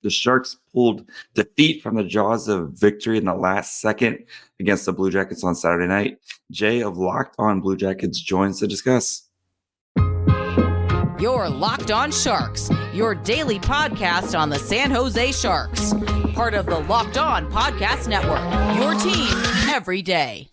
The Sharks pulled defeat from the jaws of victory in the last second against the Blue Jackets on Saturday night. Jay of Locked On Blue Jackets joins to discuss. You're Locked On Sharks, your daily podcast on the San Jose Sharks. Part of the Locked On Podcast Network, your team every day.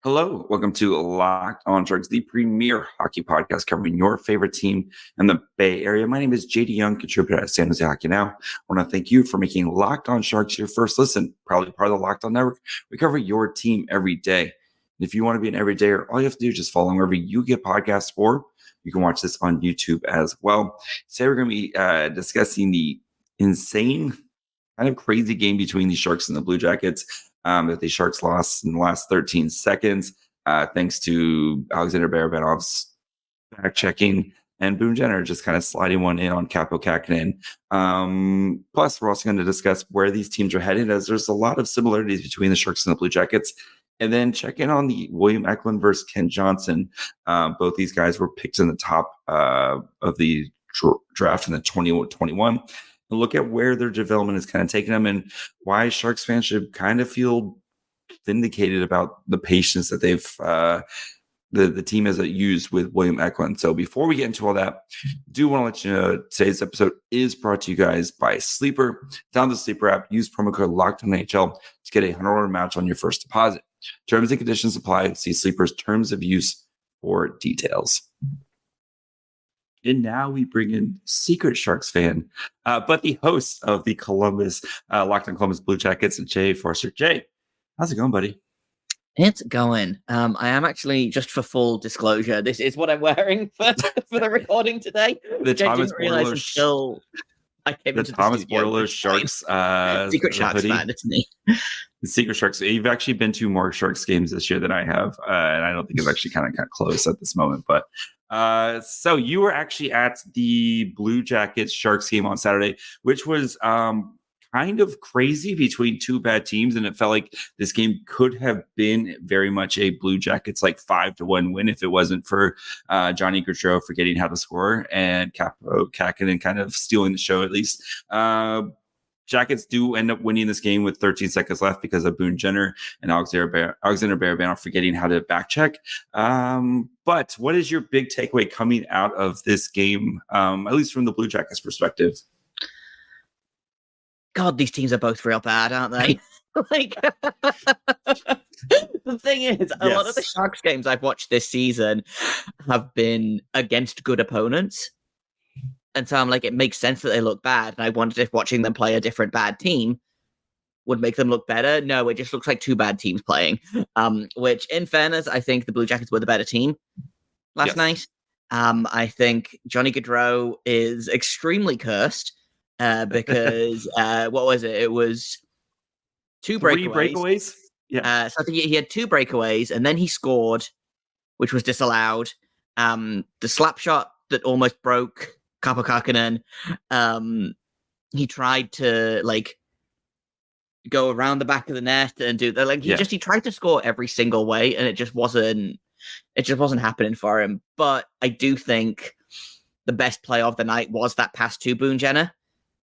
Hello, welcome to Locked On Sharks, the premier hockey podcast covering your favorite team in the Bay Area. My name is JD Young, contributor at San Jose Hockey Now. I want to thank you for making Locked On Sharks your first listen, probably part of the Locked On Network. We cover your team every day. And if you want to be an everydayer, all you have to do is just follow wherever you get podcasts, or you can watch this on YouTube as well. Today we're going to be discussing the insane, kind of crazy game between the Sharks and the Blue Jackets. That the Sharks lost in the last 13 seconds, thanks to Alexander Barabanov's back checking and Boone Jenner just kind of sliding one in on Kaapo Kähkönen. Plus, we're also going to discuss where these teams are headed, as there's a lot of similarities between the Sharks and the Blue Jackets. And then check in on the William Eklund versus Kent Johnson. Both these guys were picked in the top of the draft in the 2021. And look at where their development is kind of taking them, and why Sharks fans should kind of feel vindicated about the patience that they've the team has used with William Eklund. So before we get into all that, do want to let you know today's episode is brought to you guys by Sleeper. Download the Sleeper app, use promo code LOCKEDONNHL to get a $100 match on your first deposit. Terms and conditions apply. See Sleeper's terms of use for details. And now we bring in secret Sharks fan, but the host of the Columbus, Locked on Columbus Blue Jackets, Jay Forster. Jay, how's it going, buddy? It's going. I am actually, just for full disclosure, this is what I'm wearing for the recording today. The Thomas Bordello until I came into Thomas the studio. Bordello Sharks secret Sharks fan, it's me. The secret Sharks. You've actually been to more Sharks games this year than I have, and I don't think it's actually kind of close at this moment, but. So you were actually at the Blue Jackets Sharks game on Saturday, which was kind of crazy between two bad teams, and it felt like this game could have been very much a Blue Jackets 5-1 win if it wasn't for Johnny Gaudreau forgetting how to score and Kaapo Kähkönen kind of stealing the show at least. Jackets do end up winning this game with 13 seconds left because of Boone Jenner and Alexander Barabanov forgetting how to back check. But what is your big takeaway coming out of this game, at least from the Blue Jackets perspective? God, these teams are both real bad, aren't they? The thing is, a lot of the Sharks games I've watched this season have been against good opponents. And so I'm like, it makes sense that they look bad. And I wondered if watching them play a different bad team would make them look better. No, it just looks like two bad teams playing. Which, in fairness, I think the Blue Jackets were the better team last night. I think Johnny Gaudreau is extremely cursed because, what was it? It was two breakaways. Yeah. So I think he had two breakaways, and then he scored, which was disallowed. The slap shot that almost broke Kaapo Kähkönen, he tried to go around the back of the net and do that. He tried to score every single way, and it just wasn't happening for him. But I do think the best play of the night was that pass to Boone Jenner,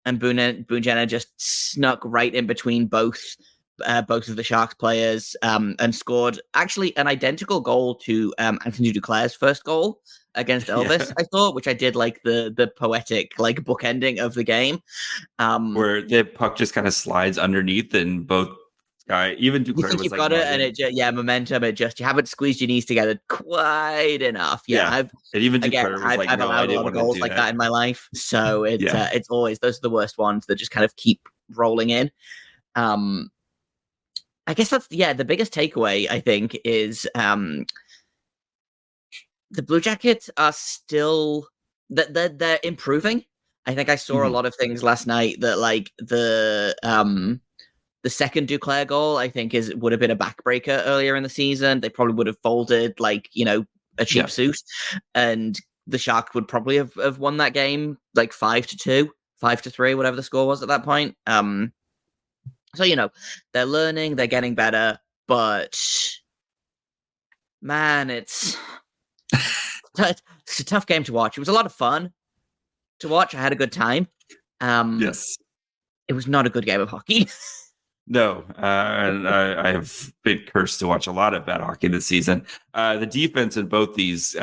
and Boone Jenner just snuck right in between both of the Sharks players, and scored actually an identical goal to Anthony Duclair's first goal against Elvis, I thought, which I did like the poetic bookending of the game, where the puck just kind of slides underneath, and both guy, even Duclair, you think you've got it, and it momentum. It just, you haven't squeezed your knees together quite enough. And even Duclair was I've allowed a lot of goals like that in my life, so it's always, those are the worst ones that just kind of keep rolling in. I guess that's the biggest takeaway, I think, is the Blue Jackets are still they're improving. I think I saw a lot of things last night that the second Duclair goal, I think, would have been a backbreaker earlier in the season. They probably would have folded a cheap suit, and the Sharks would probably have won that game 5-2, 5-3, whatever the score was at that point. So, they're learning, they're getting better, but man, it's a tough game to watch. It was a lot of fun to watch. I had a good time. Yes. It was not a good game of hockey. No, and I've been cursed to watch a lot of bad hockey this season. The defense in both these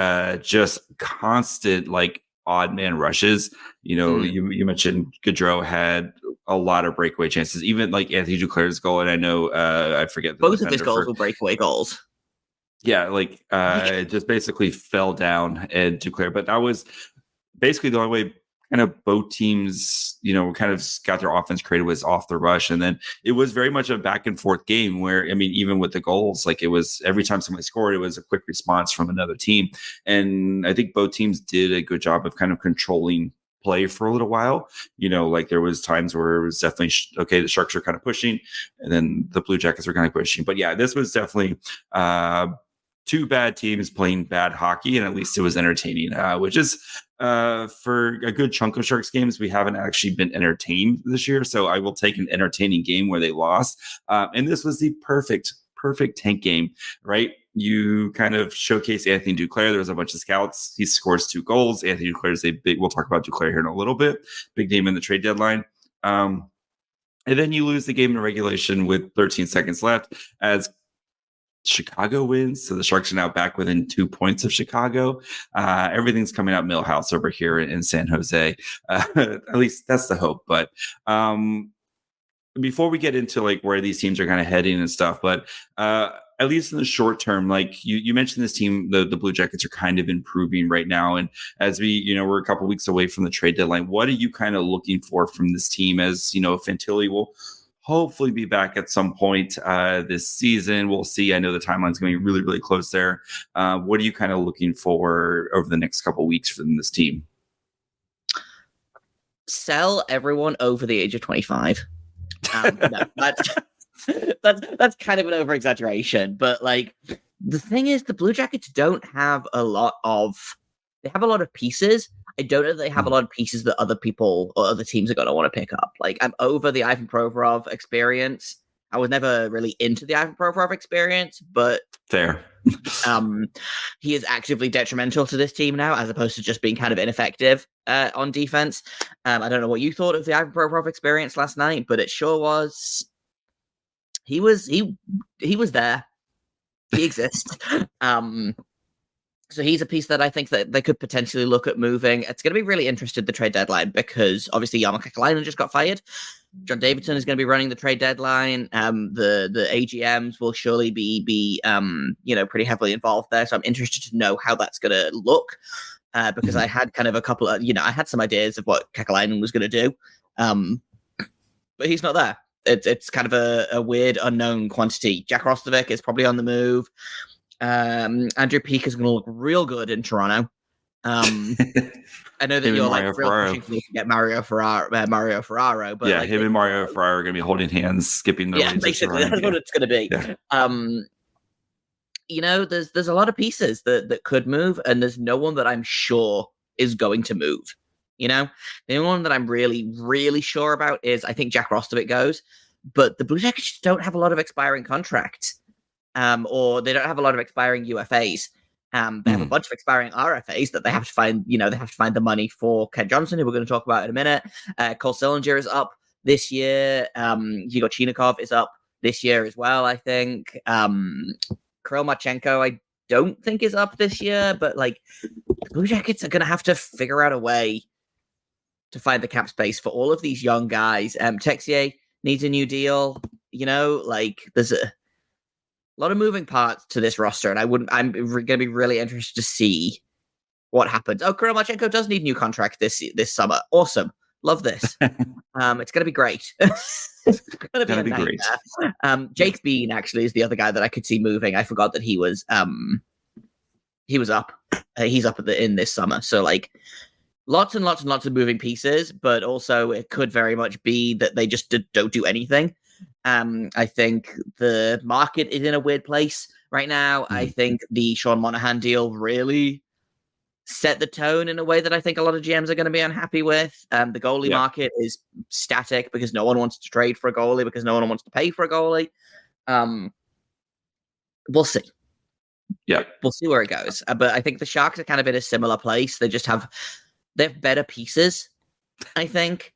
just constant, like, odd man rushes. You mentioned Gaudreau had a lot of breakaway chances, even like Anthony Duclair's goal. And I know I forget both of his goals were breakaway goals. Yeah, like it just basically fell down and Duclair. But that was basically the only way kind of both teams, kind of got their offense created was off the rush. And then it was very much a back and forth game where, even with the goals, like it was every time somebody scored, it was a quick response from another team. And I think both teams did a good job of kind of controlling play for a little while. Like there was times where it was definitely, okay, the Sharks are kind of pushing and then the Blue Jackets were kind of pushing. But yeah, this was definitely two bad teams playing bad hockey, and at least it was entertaining, which is for a good chunk of Sharks games, we haven't actually been entertained this year. So I will take an entertaining game where they lost. And this was the perfect tank game, right? You kind of showcase Anthony Duclair. There was a bunch of scouts. He scores 2 goals. Anthony Duclair is we'll talk about Duclair here in a little bit, big name in the trade deadline. And then you lose the game in regulation with 13 seconds left as Chicago wins, so the Sharks are now back within 2 points of Chicago. Everything's coming out Millhouse over here in San Jose. At least that's the hope. But before we get into like where these teams are kind of heading and stuff, but at least in the short term, like you mentioned, this team, the Blue Jackets are kind of improving right now. And as we're a couple weeks away from the trade deadline, what are you kind of looking for from this team? As Fantilli will hopefully be back at some point this season. We'll see. I know the timeline's going to be really, really close there. What are you kind of looking for over the next couple of weeks from this team? Sell everyone over the age of 25. No, that's kind of an over exaggeration, but like the thing is, the Blue Jackets don't have a lot of. They have a lot of pieces. I don't know if they have a lot of pieces that other people or other teams are going to want to pick up. Like, I'm over the Ivan Provorov experience. I was never really into the Ivan Provorov experience, but fair. He is actively detrimental to this team now, as opposed to just being kind of ineffective on defense. I don't know what you thought of the Ivan Provorov experience last night, but it sure was. He was there. He exists. So he's a piece that I think that they could potentially look at moving. It's going to be really interesting, the trade deadline, because obviously Jarmo Kekalainen just got fired. John Davidson is going to be running the trade deadline. The AGMs will surely be pretty heavily involved there. So I'm interested to know how that's going to look, because I had kind of a couple of, I had some ideas of what Kekalainen was going to do, but he's not there. It's kind of a weird unknown quantity. Jack Roslovic is probably on the move. Andrew Peeke is going to look real good in Toronto. I know that you're like real pushing for me to get Mario Ferraro, but yeah, him and Mario Ferraro are going to be holding hands, skipping the lanes. Basically, that's what it's going to be. Yeah. There's a lot of pieces that could move, and there's no one that I'm sure is going to move. The only one that I'm really, really sure about is I think Jack Roslovic goes, but the Blue Jackets don't have a lot of expiring contracts. Or they don't have a lot of expiring UFAs. They have a bunch of expiring RFAs that they have to find. They have to find the money for. Ken Johnson, who we're going to talk about in a minute. Cole Sillinger is up this year. Yegor Chinakhov is up this year as well, I think. Kirill Marchenko, I don't think is up this year, but like the Blue Jackets are going to have to figure out a way to find the cap space for all of these young guys. Texier needs a new deal. There's a lot of moving parts to this roster, and I'm going to be really interested to see what happens. Oh, Kirill Marchenko does need a new contract this summer. Awesome. Love this. It's going to be great. It's going to be great. Jake Bean actually is the other guy that I could see moving. I forgot that he was up. He's up in this summer. So like lots and lots and lots of moving pieces, but also it could very much be that they just don't do anything. I think the market is in a weird place right now. I think the Sean Monahan deal really set the tone in a way that I think a lot of GMs are going to be unhappy with. The goalie market is static because no one wants to trade for a goalie because no one wants to pay for a goalie. We'll see. Yeah, we'll see where it goes. But I think the Sharks are kind of in a similar place. They have better pieces, I think.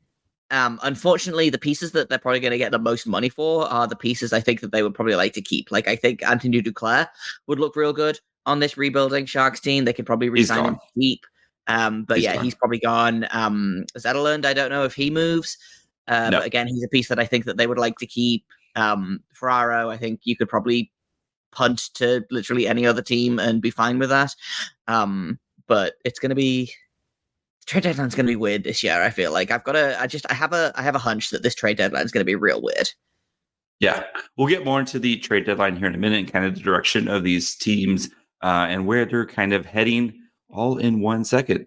Unfortunately, the pieces that they're probably going to get the most money for are the pieces I think that they would probably like to keep. Like, I think Anthony Duclair would look real good on this rebuilding Sharks team. They could probably re-sign him cheap. But he's probably gone. Zetterlund, I don't know if he moves. No. But again, he's a piece that I think that they would like to keep. Ferraro, I think you could probably punt to literally any other team and be fine with that. But it's going to be... trade deadline's going to be weird this year. I feel like I have a hunch that this trade deadline is going to be real weird. Yeah, we'll get more into the trade deadline here in a minute and kind of the direction of these teams and where they're kind of heading all in 1 second.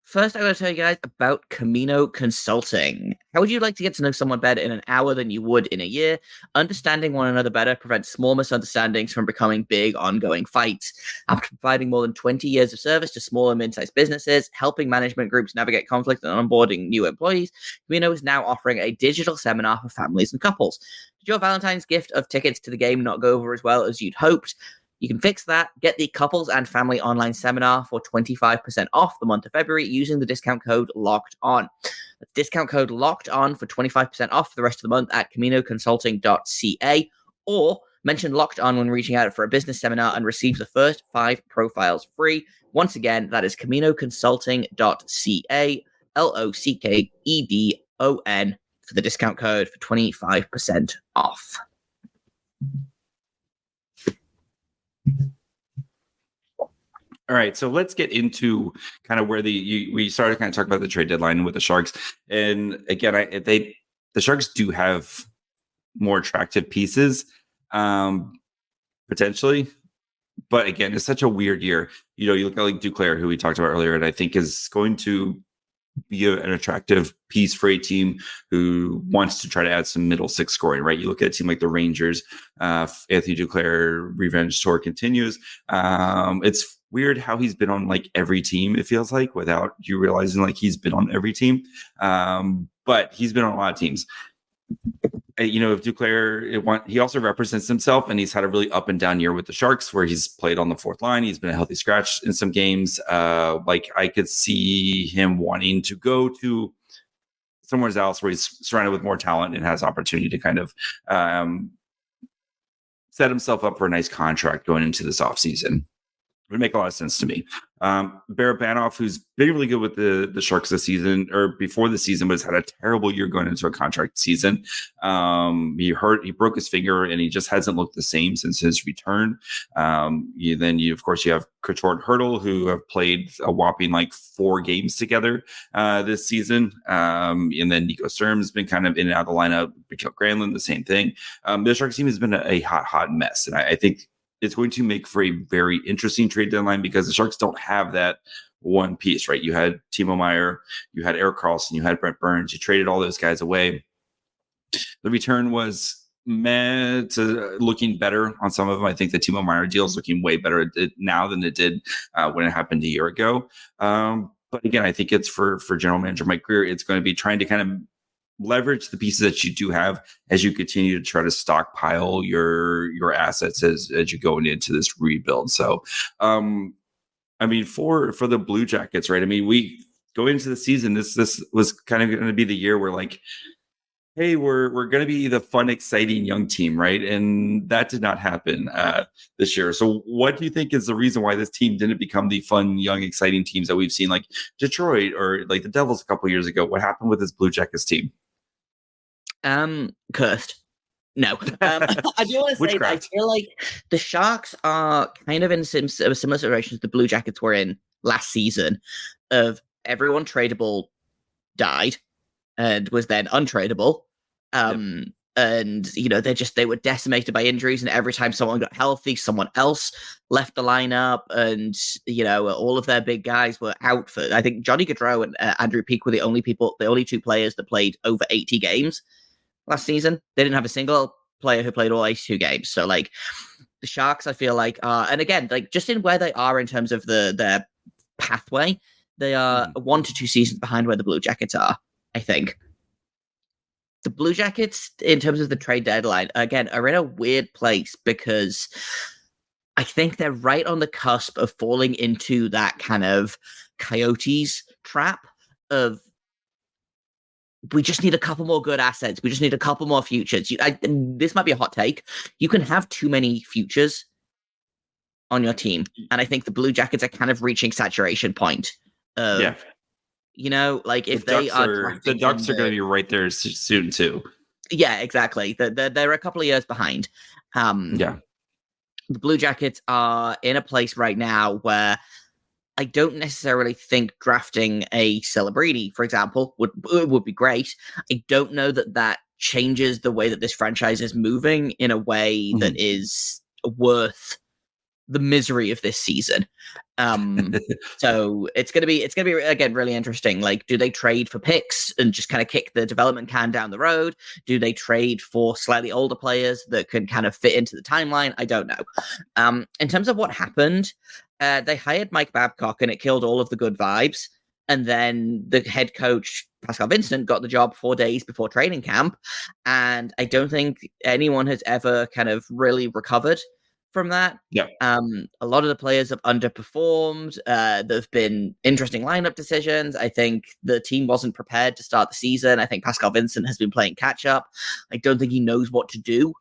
First, I'm going to tell you guys about Camino Consulting. How would you like to get to know someone better in an hour than you would in a year? Understanding one another better prevents small misunderstandings from becoming big, ongoing fights. After providing more than 20 years of service to small and mid-sized businesses, helping management groups navigate conflict and onboarding new employees, Camino is now offering a digital seminar for families and couples. Did your Valentine's gift of tickets to the game not go over as well as you'd hoped? You can fix that. Get the Couples and Family Online Seminar for 25% off the month of February using the discount code LOCKED ON. That's discount code LOCKED ON for 25% off for the rest of the month at caminoconsulting.ca, or mention LOCKED ON when reaching out for a business seminar and receive the first 5 profiles free. Once again, that is caminoconsulting.ca, LOCKEDON, for the discount code for 25% off. All right, so let's get into kind of where we started kind of talking about the trade deadline with the Sharks, and again, the Sharks do have more attractive pieces, potentially, but again, it's such a weird year. You look at like Duclair, who we talked about earlier, and I think is going to be an attractive piece for a team who wants to try to add some middle six scoring, right? You look at a team like the Rangers, Anthony Duclair revenge tour continues. It's weird how he's been on like every team, it feels like, without you realizing like he's been on every team. But he's been on a lot of teams. If Duclair, he also represents himself, and he's had a really up and down year with the Sharks where he's played on the fourth line. He's been a healthy scratch in some games. Like I could see him wanting to go to somewhere else where he's surrounded with more talent and has opportunity to kind of set himself up for a nice contract going into this offseason. It would make a lot of sense to me. Barabanov, who's been really good with the Sharks this season, or before the season, but has had a terrible year going into a contract season. He broke his finger, and he just hasn't looked the same since his return. Of course, you have Couture and Hurdle, who have played a whopping like 4 games together this season. And then Nico Sturm has been kind of in and out of the lineup. Mikael Granlund, the same thing. The Sharks team has been a hot mess, and I think it's going to make for a very interesting trade deadline because the Sharks don't have that one piece, right? You had Timo Meier, you had Erik Karlsson, you had Brent Burns, you traded all those guys away. The return was looking better on some of them. I think the Timo Meier deal is looking way better now than it did when it happened a year ago. But again, I think it's for General Manager Mike Grier, it's going to be trying to kind of leverage the pieces that you do have as you continue to try to stockpile your assets as you go into this rebuild. So, for the Blue Jackets, right? We go into the season. This was kind of going to be the year where like, hey, we're going to be the fun, exciting young team, right? And that did not happen this year. So what do you think is the reason why this team didn't become the fun, young, exciting teams that we've seen like Detroit or like the Devils a couple years ago? What happened with this Blue Jackets team? Cursed. No. I do want to say that I feel like the Sharks are kind of in a similar situation as the Blue Jackets were in last season, of everyone tradable died and was then untradeable. And they were decimated by injuries, and every time someone got healthy, someone else left the lineup, and all of their big guys were out for. I think Johnny Gaudreau and Andrew Peeke were the only 2 players that played over 80 games last season. They didn't have a single player who played all 82 games. So like the Sharks, I feel like, and again, like just in where they are in terms of their pathway, they are 1 to 2 seasons behind where the Blue Jackets are, I think. The Blue Jackets, in terms of the trade deadline, again, are in a weird place because I think they're right on the cusp of falling into that kind of Coyotes trap of, we just need a couple more good assets. We just need a couple more futures. This might be a hot take. You can have too many futures on your team. And I think the Blue Jackets are kind of reaching saturation point. You know, like if the Ducks are going to be right there soon too. Yeah, exactly. They're a couple of years behind. The Blue Jackets are in a place right now where I don't necessarily think drafting a Celebrini, for example, would be great. I don't know that changes the way that this franchise is moving in a way that is worth the misery of this season. So it's gonna be again really interesting. Like, do they trade for picks and just kind of kick the development can down the road? Do they trade for slightly older players that can kind of fit into the timeline? I don't know. In terms of what happened, they hired Mike Babcock and it killed all of the good vibes. And then the head coach, Pascal Vincent, got the job 4 days before training camp. And I don't think anyone has ever kind of really recovered from that. A lot of the players have underperformed. There have been interesting lineup decisions. I think the team wasn't prepared to start the season. I think Pascal Vincent has been playing catch up. I don't think he knows what to do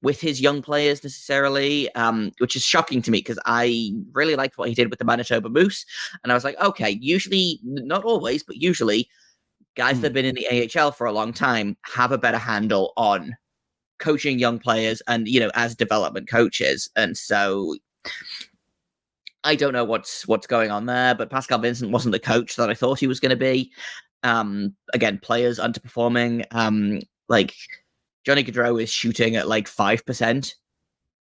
with his young players necessarily, which is shocking to me because I really liked what he did with the Manitoba Moose. And I was like, okay, usually, not always, but usually guys that have been in the AHL for a long time have a better handle on coaching young players and, you know, as development coaches. And so I don't know what's going on there, but Pascal Vincent wasn't the coach that I thought he was going to be. Again, players underperforming. Like Johnny Gaudreau is shooting at like 5%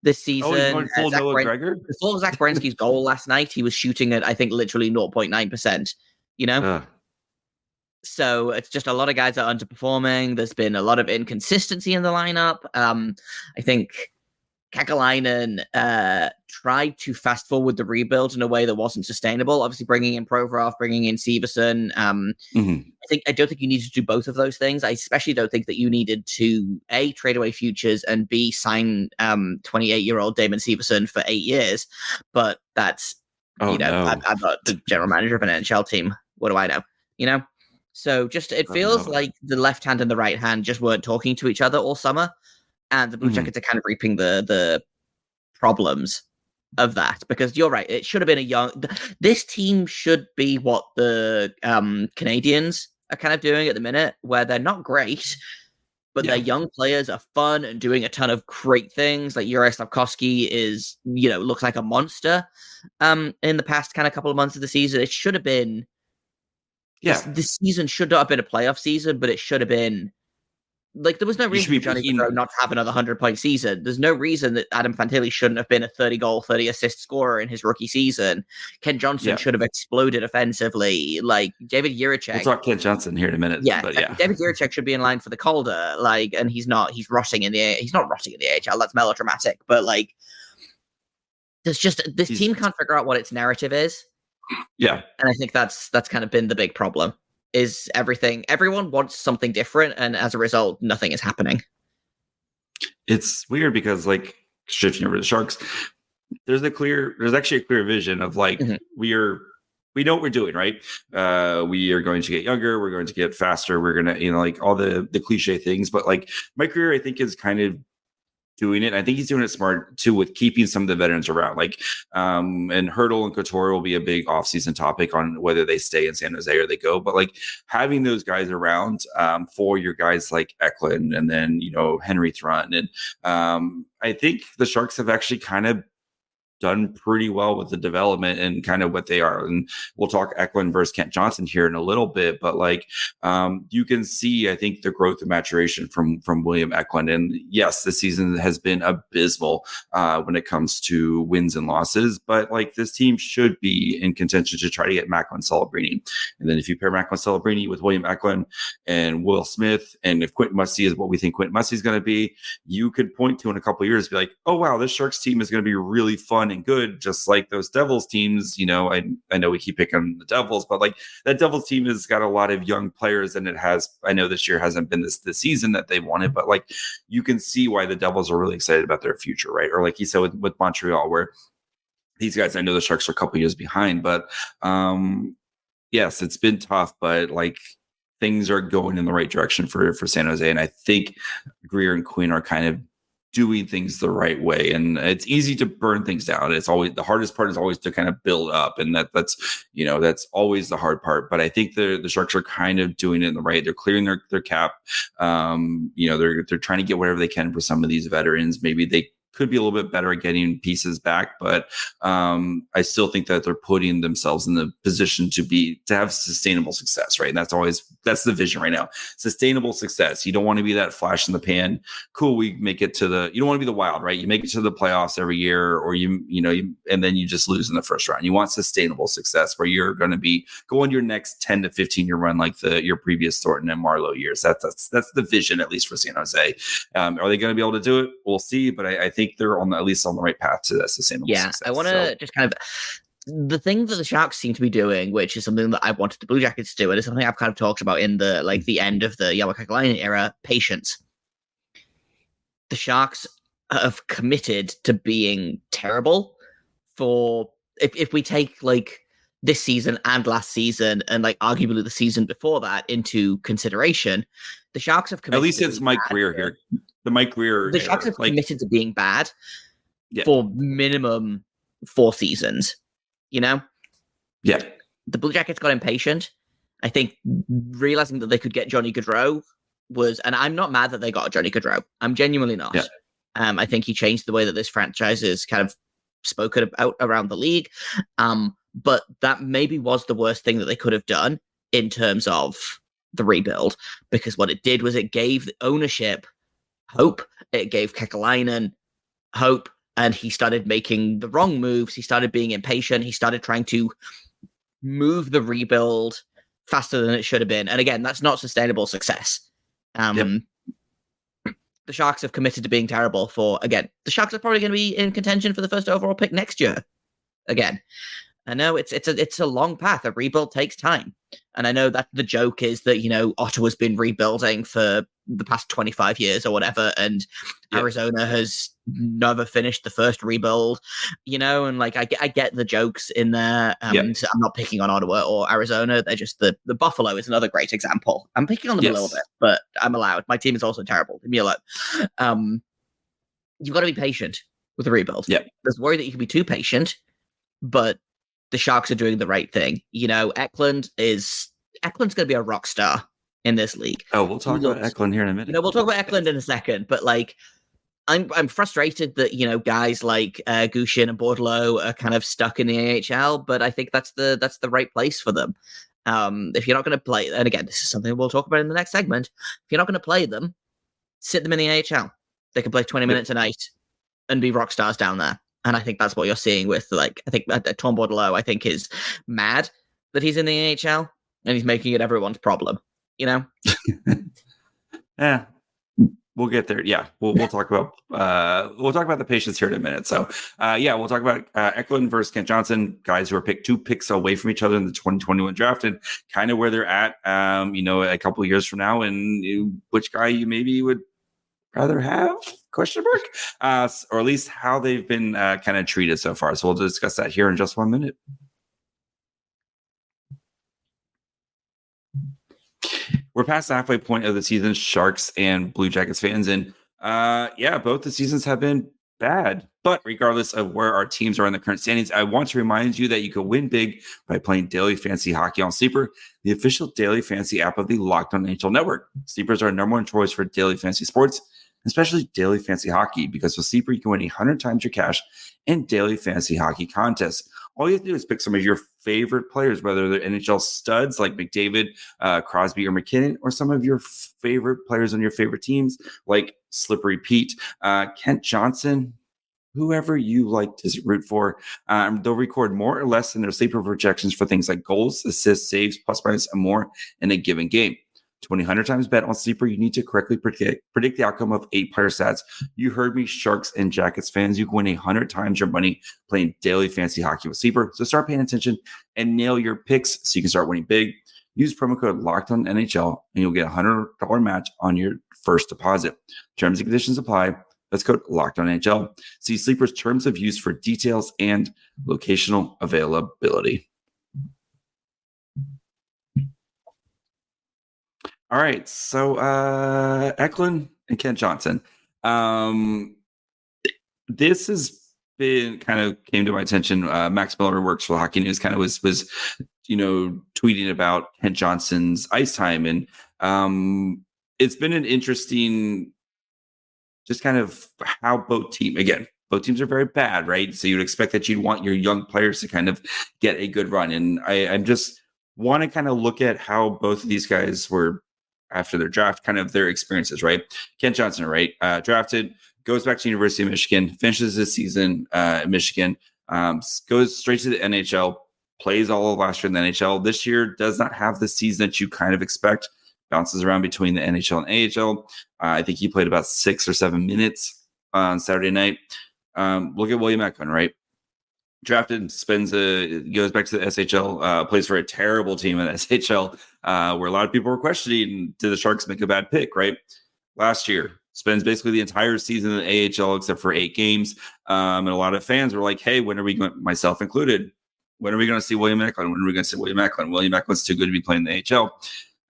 this season. He's going full Noah Gregor? Before Zach Werenski's goal last night, he was shooting at, I think, literally 0.9%, you know? So it's just a lot of guys are underperforming. There's been a lot of inconsistency in the lineup. I think Kekalainen tried to fast forward the rebuild in a way that wasn't sustainable. Obviously, bringing in Provorov, bringing in Severson. I don't think you needed to do both of those things. I especially don't think that you needed to A, trade away futures, and B, sign 28-year-old Damon Severson for 8 years. But that's I'm not the general manager of an NHL team. What do I know? You know. So just it feels like the left hand and the right hand just weren't talking to each other all summer, and the Blue Jackets are kind of reaping the problems of that. Because you're right, it should have been this team should be what the Canadians are kind of doing at the minute, where they're not great, but their young players are fun and doing a ton of great things. Like Juraj Slafkovsky is, you know, looks like a monster. In the past kind of couple of months of the season, it should have been. This season should not have been a playoff season, but it should have been. Like, there was no reason for Johnny Gaudreau not to have another 100-point season. There's no reason that Adam Fantilli shouldn't have been a 30-goal, 30-assist scorer in his rookie season. Ken Johnson should have exploded offensively. Like, David Jiricek. We'll talk Ken Johnson here in a minute. David Jiricek should be in line for the Calder. Like, and he's not. He's rotting in the. He's not rotting in the AHL. That's melodramatic. But like, there's just this team can't figure out what its narrative is. And I think that's kind of been the big problem. Is everyone wants something different, and as a result, nothing is happening. It's weird because, like, shifting over to the Sharks, there's actually a clear vision of like we know what we're doing, right? We are going to get younger, we're going to get faster, we're gonna, you know, like all the cliche things. But like my career, I think, is kind of doing it. I think he's doing it smart too with keeping some of the veterans around. Like, and Hurdle and Couture will be a big offseason topic on whether they stay in San Jose or they go. But like having those guys around for your guys like Eklund and then, you know, Henry Thrun. And I think the Sharks have actually kind of done pretty well with the development and kind of what they are. And we'll talk Eklund versus Kent Johnson here in a little bit, but like you can see, I think, the growth and maturation from William Eklund. And yes, the season has been abysmal when it comes to wins and losses, but like this team should be in contention to try to get Macklin Celebrini. And then if you pair Macklin Celebrini with William Eklund and Will Smith, and if Quentin Musty is what we think Quentin Musty is going to be, you could point to in a couple of years, be like, oh wow, this Sharks team is going to be really fun and good, just like those Devils teams. You know, I know we keep picking the Devils, but like that Devils team has got a lot of young players, and it has. I know this year hasn't been this season that they wanted, but like you can see why the Devils are really excited about their future, right? Or like you said with Montreal, where these guys, I know the Sharks are a couple years behind, but yes, it's been tough, but like things are going in the right direction for San Jose, and I think Greer and Quinn are kind of doing things the right way. And it's easy to burn things down. It's always the hardest part is always to kind of build up, and that's always the hard part. But I think the Sharks are kind of doing it in the right. They're clearing their cap. They're trying to get whatever they can for some of these veterans. Maybe they could be a little bit better at getting pieces back, but I still think that they're putting themselves in the position to have sustainable success, right? And that's the vision right now. Sustainable success. You don't want to be that flash in the pan. Cool, we make it to you don't want to be the Wild, right? You make it to the playoffs every year, or and then you just lose in the first round. You want sustainable success where you're going to be going your next 10 to 15 year run like your previous Thornton and Marlowe years. That's the vision, at least for San Jose. Are they going to be able to do it? We'll see, but I think they're at least on the right path to that sustainable success. I want to just kind of the thing that the Sharks seem to be doing, which is something that I wanted the Blue Jackets to do, and it's something I've kind of talked about in the end of the Jarmo Kekalainen era, patience. The Sharks have committed to being terrible for if we take like this season and last season and like arguably the season before that into consideration, the Sharks have committed. At least it's Mike Greer here. The Sharks have committed to being bad for minimum 4 seasons. You know? Yeah. The Blue Jackets got impatient. I think realizing that they could get Johnny Gaudreau and I'm not mad that they got Johnny Gaudreau. I'm genuinely not. Yeah. I think he changed the way that this franchise is kind of spoken about around the league. But that maybe was the worst thing that they could have done in terms of the rebuild, because what it did was it gave the ownership hope. It gave Kekalainen hope, and he started making the wrong moves. He started being impatient. He started trying to move the rebuild faster than it should have been. And again, that's not sustainable success. The Sharks have committed to being terrible the Sharks are probably going to be in contention for the first overall pick next year. Again, I know it's a long path. A rebuild takes time. And I know that the joke is that, Ottawa's been rebuilding for the past 25 years or whatever, and Arizona has never finished the first rebuild, and like I get the jokes in there. I'm not picking on Ottawa or Arizona. They're just the Buffalo is another great example. I'm picking on them a little bit, but I'm allowed. My team is also terrible. Leave me alone. You've got to be patient with the rebuild. Yeah. There's worry that you can be too patient, but the Sharks are doing the right thing. Eklund's going to be a rock star in this league. Oh, we'll talk about Eklund here in a minute. We'll talk about Eklund in a second, but like, I'm frustrated that, guys like Gushin and Bordelot are kind of stuck in the AHL, but I think that's the right place for them. If you're not going to play, and again, this is something we'll talk about in the next segment. If you're not going to play them, sit them in the AHL. They can play 20 minutes a night and be rock stars down there. And I think that's what you're seeing with, I think Tom Bordelot, I think, is mad that he's in the AHL and he's making it everyone's problem, Yeah, we'll get there. Yeah, we'll talk about the patience here in a minute. So, we'll talk about Eklund versus Kent Johnson, guys who are picked 2 picks away from each other in the 2021 draft, and kind of where they're at, a couple of years from now, and which guy you maybe would rather have ? Or at least how they've been kind of treated so far. So we'll discuss that here in just 1 minute. We're past the halfway point of the season, Sharks and Blue Jackets fans, and both the seasons have been bad. But regardless of where our teams are in the current standings, I want to remind you that you can win big by playing Daily Fantasy Hockey on Sleeper, the official daily fantasy app of the Locked On NHL Network. Sleeper is our number 1 choice for daily fantasy sports. especially daily fantasy hockey, because with Sleeper, you can win 100 times your cash in daily fantasy hockey contests. All you have to do is pick some of your favorite players, whether they're NHL studs like McDavid, Crosby, or McKinnon, or some of your favorite players on your favorite teams like Slippery Pete, Kent Johnson, whoever you like to root for. They'll record more or less than their Sleeper projections for things like goals, assists, saves, plus minus, and more in a given game. 2,000 times bet on Sleeper, you need to correctly predict the outcome of 8 player stats. You heard me, Sharks and Jackets fans. You can win 100 times your money playing daily fantasy hockey with Sleeper. So start paying attention and nail your picks so you can start winning big. Use promo code LOCKEDONNHL and you'll get a $100 match on your first deposit. Terms and conditions apply. That's code LOCKEDONNHL. See Sleeper's terms of use for details and locational availability. All right, so Eklund and Kent Johnson. This has been kind of came to my attention. Max Miller works for Hockey News. Kind of was tweeting about Kent Johnson's ice time, and it's been an interesting, just kind of how both teams are very bad, right? So you'd expect that you'd want your young players to kind of get a good run, and I'm just want to kind of look at how both of these guys were after their draft, kind of their experiences, right? Kent Johnson, right? Drafted, goes back to University of Michigan, finishes his season at Michigan, goes straight to the NHL, plays all of last year in the NHL. This year does not have the season that you kind of expect, bounces around between the NHL and AHL. I think he played about 6 or 7 minutes on Saturday night. Look at William Eklund, right? Drafted, goes back to the SHL, plays for a terrible team in the SHL, where a lot of people were questioning, did the Sharks make a bad pick, right? Last year, spends basically the entire season in the AHL except for 8 games. And a lot of fans were like, hey, when are we going, myself included, when are we going to see William Eklund? When are we going to see William Eklund? William Eklund's too good to be playing the AHL.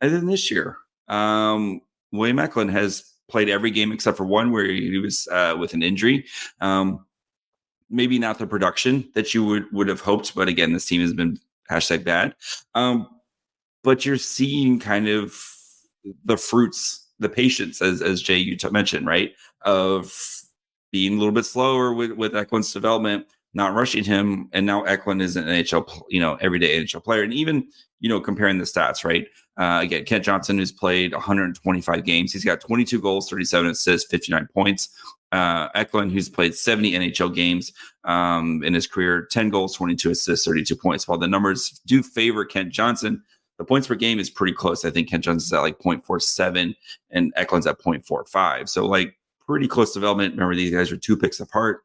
And then this year, William Eklund has played every game except for one where he was with an injury. Maybe not the production that you would have hoped, but again, this team has been #bad. But you're seeing kind of the fruits, the patience, as Jay, you mentioned, right, of being a little bit slower with Eklund's development, not rushing him, and now Eklund is an NHL, everyday NHL player, and even comparing the stats, right? Again, Kent Johnson, who's played 125 games, he's got 22 goals, 37 assists, 59 points. Eklund, who's played 70 NHL games in his career, 10 goals, 22 assists, 32 points. While the numbers do favor Kent Johnson, the points per game is pretty close. I think Kent Johnson's at like 0.47 and Eklund's at 0.45. So like pretty close development. Remember, these guys are 2 picks apart.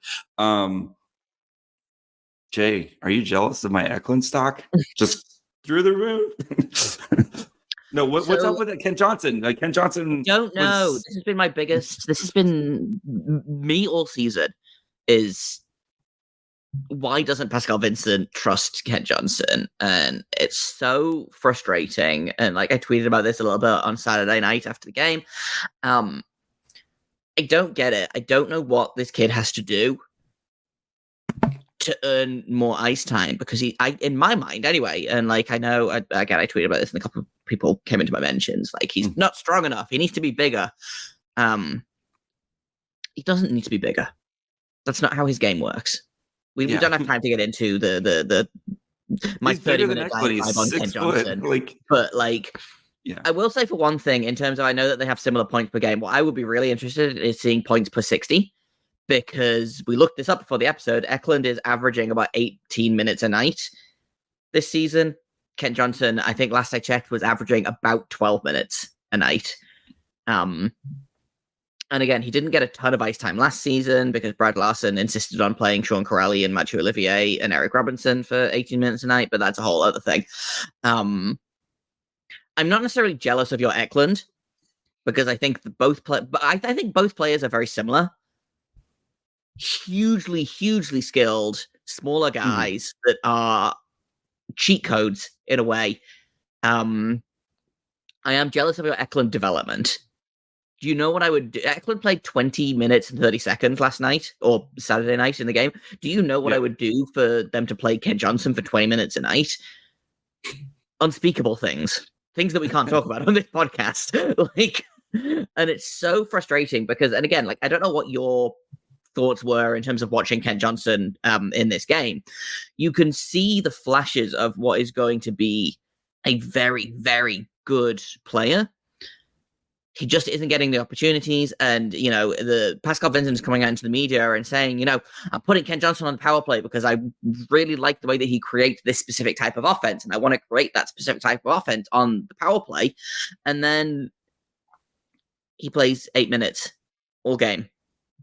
Jay, are you jealous of my Eklund stock? Just through the roof? No, what's up with that Kent Johnson? Like Kent Johnson. Don't know. This has been my biggest. This has been me all season. Is why doesn't Pascal Vincent trust Kent Johnson? And it's so frustrating. And like I tweeted about this a little bit on Saturday night after the game. I don't get it. I don't know what this kid has to do to earn more ice time, because in my mind anyway, and like I know, I tweeted about this and a couple of people came into my mentions, like he's not strong enough, he needs to be bigger. He doesn't need to be bigger. That's not how his game works. We don't have time to get into the my 30-minute dive on Kent Johnson. But I will say for one thing, in terms of, I know that they have similar points per game, what I would be really interested in is seeing points per 60. Because we looked this up before the episode, Eklund is averaging about 18 minutes a night this season. Kent Johnson, I think last I checked, was averaging about 12 minutes a night. And again, he didn't get a ton of ice time last season because Brad Larson insisted on playing Sean Corelli and Mathieu Olivier and Eric Robinson for 18 minutes a night, but that's a whole other thing. I'm not necessarily jealous of your Eklund, because I think I think both players are very similar. Hugely skilled, smaller guys that are cheat codes in a way. I am jealous of your Eklund development. Do you know what I would do? Eklund played 20 minutes and 30 seconds last night or Saturday night in the game. Do you know what I would do for them to play Kent Johnson for 20 minutes a night? Unspeakable things that we can't talk about on this podcast. And it's so frustrating because, and again, like, I don't know what your thoughts were in terms of watching Kent Johnson in this game. You can see the flashes of what is going to be a very, very good player. He just isn't getting the opportunities. And, the Pascal Vincent's coming out into the media and saying, I'm putting Kent Johnson on the power play because I really like the way that he creates this specific type of offense. And I want to create that specific type of offense on the power play. And then he plays 8 minutes all game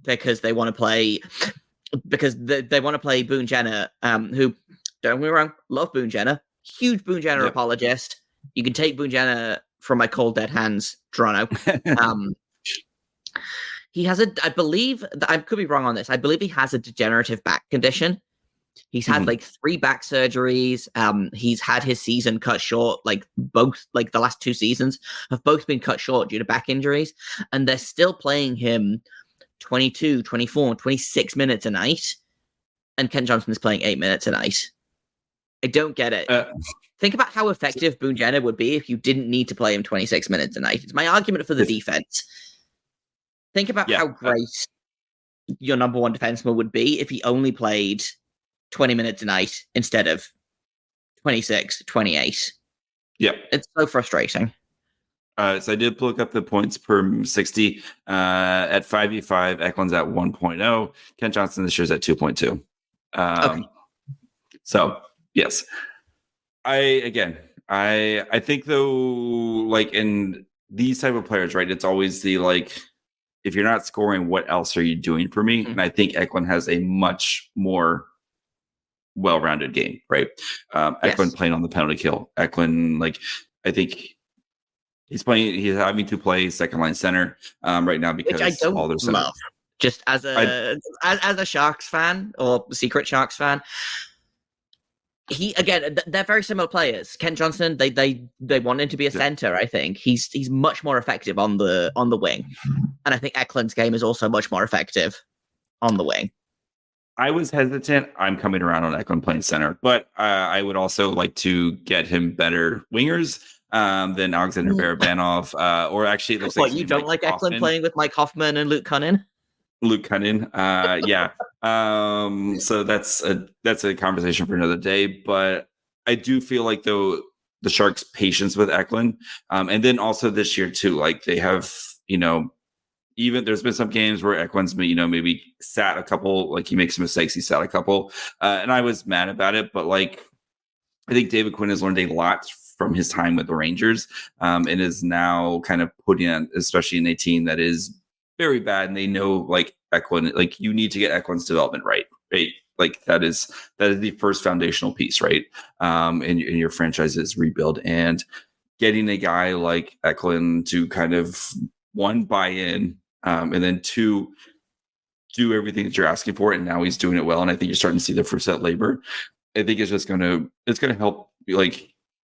because they want to play, they want to play Boone Jenner, who, don't get me wrong, love Boone Jenner, huge Boone Jenner apologist. You can take Boone Jenner from my cold dead hands, Toronto. He has I believe, I could be wrong on this, I believe he has a degenerative back condition. He's had like 3 back surgeries. He's had his season cut short, both the last 2 seasons have both been cut short due to back injuries. And they're still playing him 22, 24, 26 minutes a night. And Kent Johnson is playing 8 minutes a night. I don't get it. Think about how effective Boone Jenner would be if you didn't need to play him 26 minutes a night. It's my argument for the defense. Think about how great your number one defenseman would be if he only played 20 minutes a night instead of 26, 28. Yep. It's so frustrating. So I did look up the points per 60 at 5v5. Eklund's at 1.0. Kent Johnson this year's at 2.2. Okay. So, yes. I think though, in these type of players, right, it's always the if you're not scoring, what else are you doing for me? Mm-hmm. And I think Eklund has a much more well-rounded game, right? Eklund playing on the penalty kill. Eklund, I think he's having to play second line center right now because I don't all their love. Just as a Sharks fan or secret Sharks fan, they're very similar players. Kent Johnson, they want him to be a center. I think he's much more effective on the wing, and I think Eklund's game is also much more effective on the wing. I was hesitant. I'm coming around on Eklund playing center, but I would also like to get him better wingers than Alexander Barabanov, or actually, it looks like you don't like Eklund playing with Mike Hoffman and Luke Cunnin. Yeah. So that's a conversation for another day. But I do feel like though the Sharks' patience with Eklund, and then also this year too, they have even there's been some games where Eklund's maybe sat a couple, he makes mistakes, he sat a couple, and I was mad about it. But I think David Quinn has learned a lot from his time with the Rangers, and is now kind of putting on, especially in a team that is very bad, and they know Eklund, you need to get Eklund's development right? That is the first foundational piece, right? In your franchise's rebuild, and getting a guy like Eklund to kind of 1, buy in, and then 2, do everything that you're asking for, and now he's doing it well, and I think you're starting to see the fruits of that labor. I think it's just gonna help.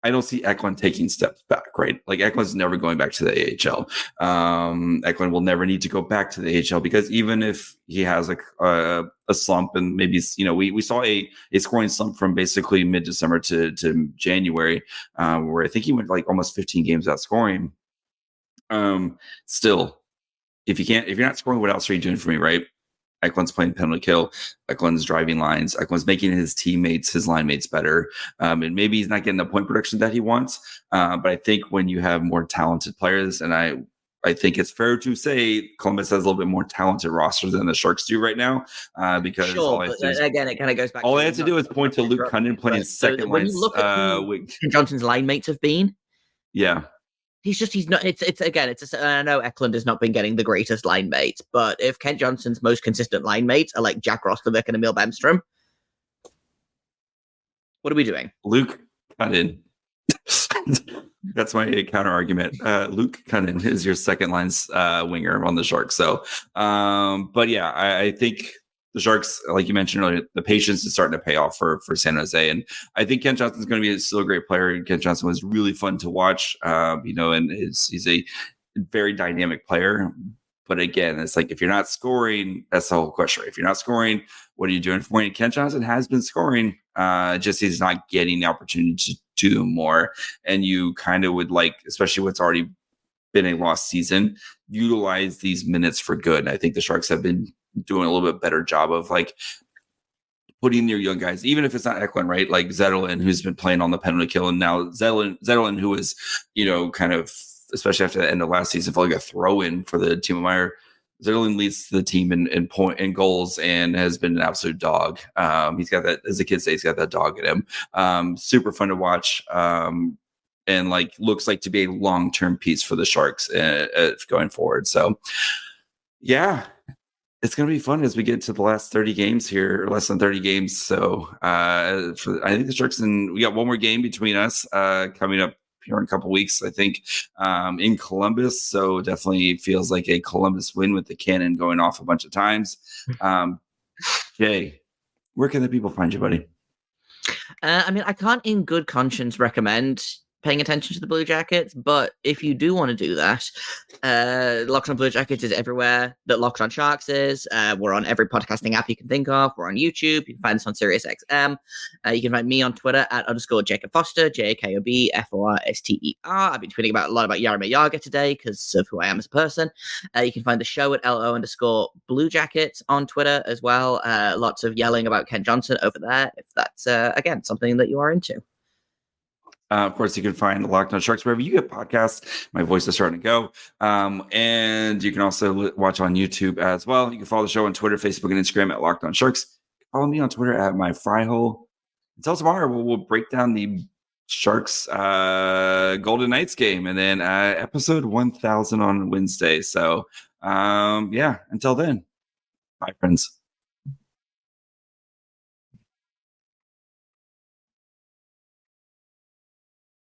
I don't see Eklund taking steps back, right? Eklund's never going back to the AHL. Eklund will never need to go back to the AHL because even if he has a slump, and maybe we saw a scoring slump from basically mid-December to January, where I think he went almost 15 games without scoring. Still, if you're not scoring, what else are you doing for me, right? Eklund's playing penalty kill. Eklund's driving lines. Eklund's making his teammates, his line mates better. And maybe he's not getting the point production that he wants. But I think when you have more talented players, and I think it's fair to say Columbus has a little bit more talented roster than the Sharks do right now. Because again, it kind of goes back. All I have to do is point to Luke Cunnin playing second line. When you look at who Johnson's line mates have been, yeah. He's not. I know Eklund has not been getting the greatest line mates, but if Kent Johnson's most consistent line mates are Jack Roslovic and Emil Bemstrom, what are we doing? Luke Cunnin. That's my counter argument. Luke Cunnin is your second line winger on the Sharks. So, but yeah, I think the Sharks, like you mentioned earlier, the patience is starting to pay off for San Jose. And I think Kent Johnson's going to be still a great player. Kent Johnson was really fun to watch, and he's a very dynamic player. But again, it's if you're not scoring, that's the whole question. If you're not scoring, what are you doing for me? Kent Johnson has been scoring, just he's not getting the opportunity to do more. And you kind of would especially what's already been a lost season, utilize these minutes for good. And I think the Sharks have been doing a little bit better job of like putting their young guys, even if it's not Eklund, right? Like Zetterlund, who's been playing on the penalty kill, and now Zetterlund, who was, kind of, especially after the end of last season, felt like a throw-in for the Timo Meier. Zetterlund leads the team in goals and has been an absolute dog. He's got that, as the kids say, he's got that dog in him. Super fun to watch. And like looks like to be a long-term piece for the Sharks going forward. So yeah, it's going to be fun as we get to the last 30 games here, or less than 30 games. So I think the Sharks, and we got one more game between us coming up here in a couple weeks, I think, in Columbus. So definitely feels like a Columbus win with the cannon going off a bunch of times. Jay, where can the people find you, buddy? I can't in good conscience recommend paying attention to the Blue Jackets, but if you do want to do that, Locked On Blue Jackets is everywhere that Locked On Sharks is. We're on every podcasting app you can think of. We're on YouTube. You can find us on SiriusXM. You can find me on Twitter at _Jacob Foster, JAKOB FORSTER. I've been tweeting a lot about Jarmo Kekalainen today because of who I am as a person. You can find the show at LO_Blue Jackets on Twitter as well. Lots of yelling about Ken Johnson over there, if that's, again, something that you are into. Of course, you can find Locked On Sharks wherever you get podcasts. My voice is starting to go. And you can also watch on YouTube as well. You can follow the show on Twitter, Facebook, and Instagram at Locked On Sharks. Follow me on Twitter at MyFryhole. Until tomorrow, we'll break down the Sharks Golden Knights game and then episode 1000 on Wednesday. So, until then, bye, friends.